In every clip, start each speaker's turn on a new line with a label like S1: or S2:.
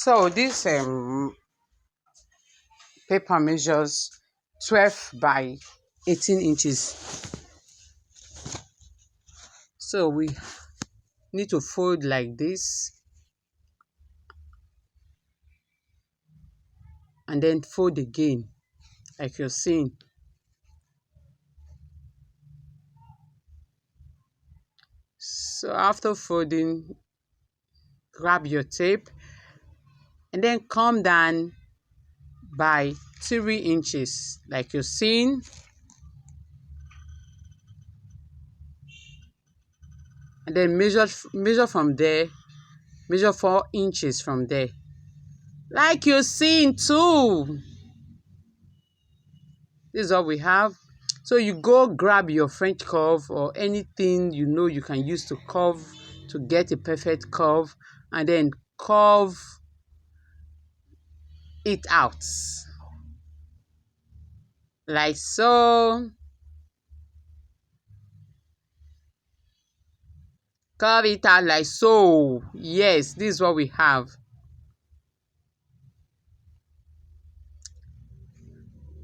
S1: So this paper measures 12 by 18 inches. So we need to fold like this and then fold again like you're seeing. So after folding, grab your tape and then come down by 3 inches like you're seeing, and then measure from there, measure 4 inches from there like you're seeing too. This is what we have. So you go grab your French curve or anything you know you can use to curve, to get a perfect curve, and then curve it out like so. Curve it out like so. Yes, this is what we have.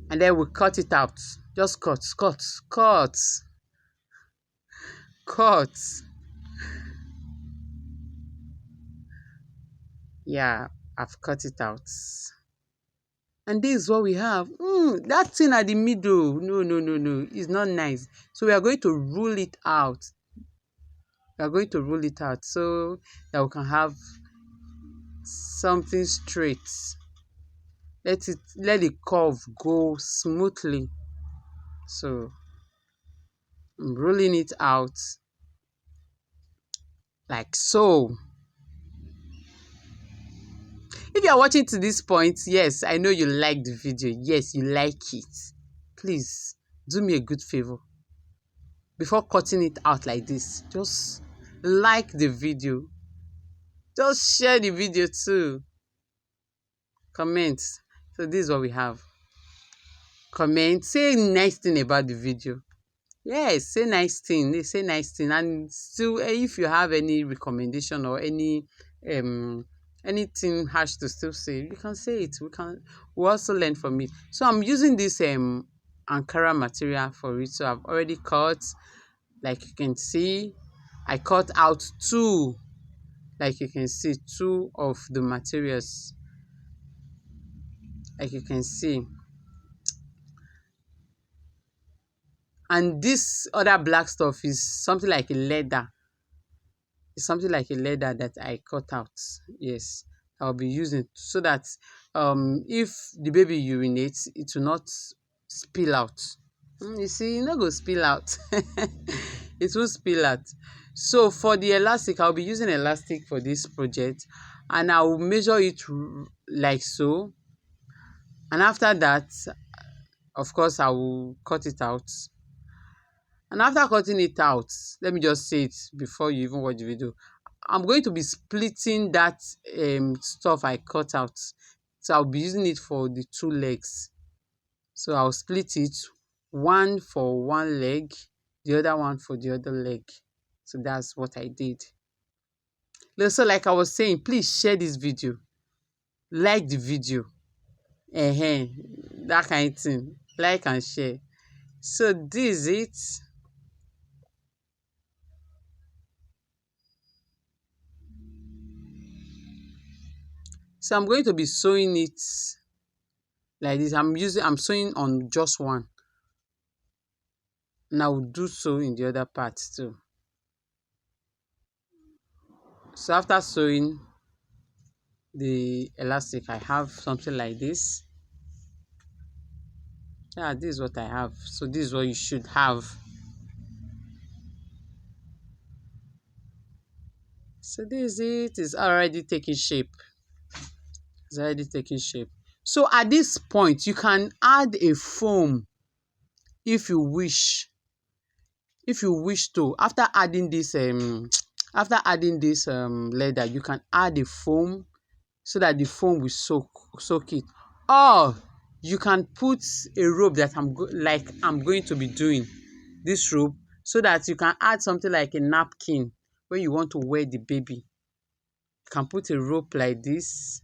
S1: And then we cut it out. Just cut. Yeah, I've cut it out. And this is what we have. That thing at the middle, no, it's not nice. So we are going to rule it out. So that we can have something straight. Let the curve go smoothly. So I'm rolling it out like so. If you are watching to this point, yes, I know you like the video. Yes, you like it. Please do me a good favor. Before cutting it out like this, just like the video. Just share the video too. Comment. So this is what we have. Comment. Say nice thing about the video. Yes, say nice thing. And still, if you have any recommendation or anything harsh to still say, you can say it. We also learn from it. So I'm using this ankara material for it. So I've already cut, like you can see. I cut out 2, like you can see, 2 of the materials, like you can see. And this other black stuff is something like a leather. It's something like a leather that I cut out. Yes, I'll be using so that if the baby urinates, it will not spill out. You see, it's not going to spill out. It will spill out. So for the elastic, I'll be using elastic for this project, and I will measure it like so. And after that, of course, I will cut it out. And after cutting it out, let me just say it before you even watch the video. I'm going to be splitting that stuff I cut out. So I'll be using it for the 2 legs. So I'll split it, one for one leg, the other one for the other leg. So that's what I did. So like I was saying, please share this video. Like the video. That kind of thing. Like and share. So this is it. So I'm going to be sewing it like this. I'm sewing on just one. And I will do so in the other part too. So after sewing the elastic, I have something like this. Yeah, this is what I have. So this is what you should have. So this is it. It's already taking shape. So at this point, you can add a foam if you wish. To. After adding this leather, you can add a foam so that the foam will soak it. Or you can put a rope that I'm going to be doing this rope, so that you can add something like a napkin when you want to wear the baby. You can put a rope like this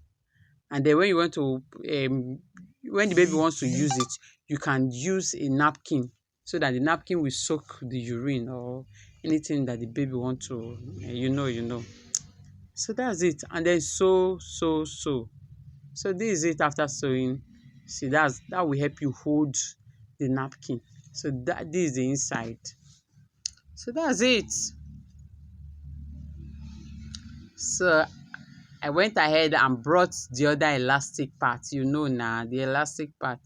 S1: And then when you want to when the baby wants to use it, you can use a napkin so that the napkin will soak the urine or anything that the baby want to you know. So that's it. And then sew. So this is it after sewing. See, that will help you hold the napkin. So this is the inside. So that's it. So I went ahead and brought the other elastic part, now, the elastic part.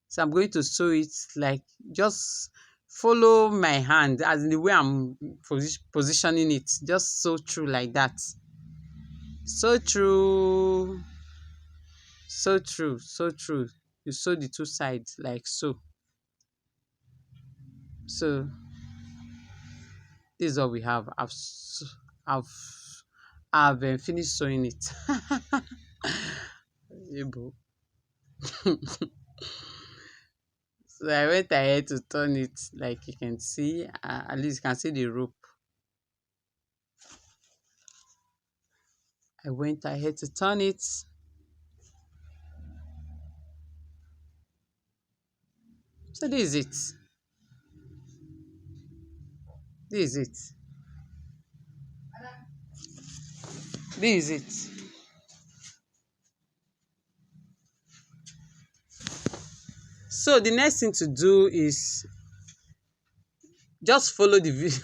S1: So I'm going to sew it like, just follow my hand as in the way I'm positioning it. Just sew through like that. Sew through, sew through. You sew the two sides like so. So this is all we have. I've finished sewing it. Able. So I went ahead to turn it, like you can see. At least you can see the rope. I went ahead to turn it. So this is it. This is it. This is it. So the next thing to do is just follow the video.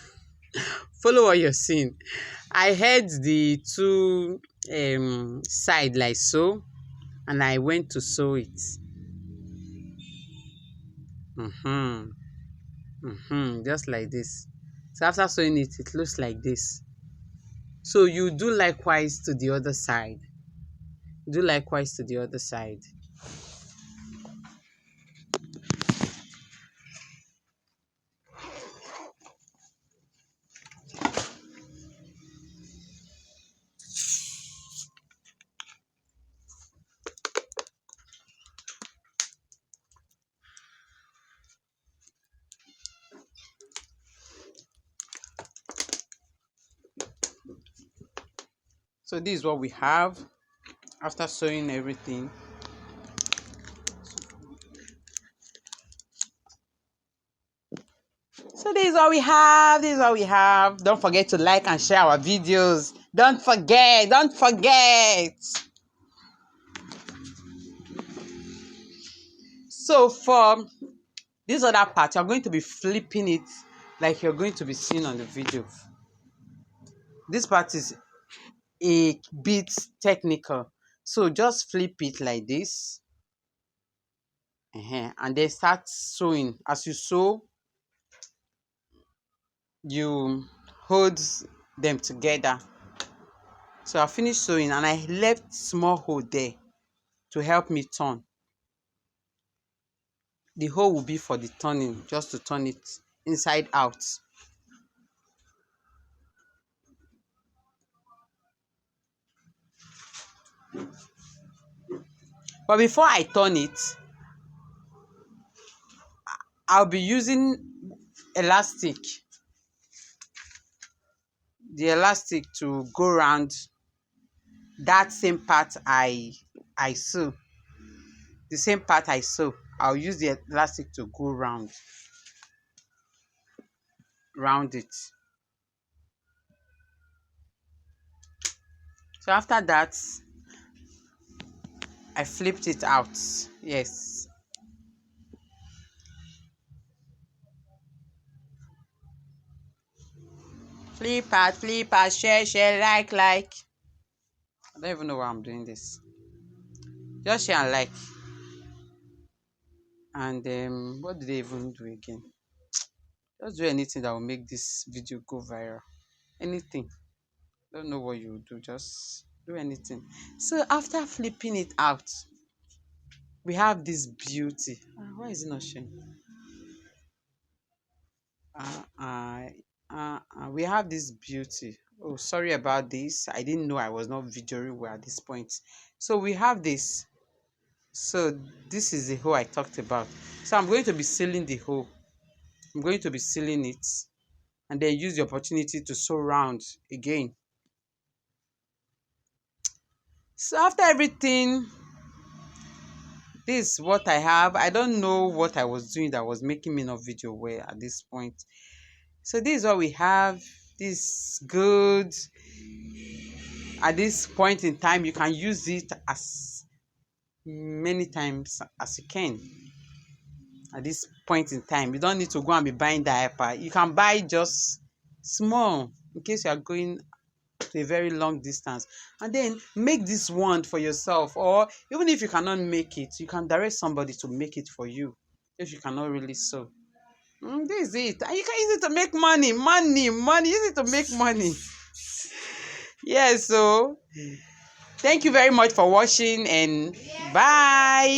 S1: Follow what you're seeing. I had the two side like so, and I went to sew it. Just like this. So after sewing it, it looks like this. So you do likewise to the other side. Do likewise to the other side. So this is what we have after sewing everything. So this is what we have. This is what we have. Don't forget to like and share our videos. Don't forget. Don't forget. So for this other part, you're going to be flipping it like you're going to be seeing on the video. This part is a bit technical. So just flip it like this. And then start sewing. As you sew, you hold them together. So I finished sewing and I left small hole there to help me turn. The hole will be for the turning, just to turn it inside out. But before I turn it, I'll be using elastic, the elastic to go around that same part I sew. The same part I sew, I'll use the elastic to go round it. So after that, I flipped it out. Yes. Flip out, share, like. I don't even know why I'm doing this. Just share and like. And what do they even do again? Just do anything that will make this video go viral. Anything. Don't know what you will do. Just do anything. So after flipping it out, we have this beauty. Why is it not showing? We have this beauty. Oh, sorry about this. I didn't know I was not videoing well at this point. So we have this. So this is the hole I talked about. So I'm going to be sealing the hole. I'm going to be sealing it and then use the opportunity to sew round again. So after everything, this is what I have. I don't know what I was doing that was making me not video well at this point. So this is what we have. This good. At this point in time, you can use it as many times as you can. At this point in time, you don't need to go and be buying diaper. You can buy just small in case you are going to a very long distance, and then make this wand for yourself. Or even if you cannot make it, you can direct somebody to make it for you if you cannot really sew. This is it, and you can use it to make money. Use it to make money. Yes. So thank you very much for watching, and bye.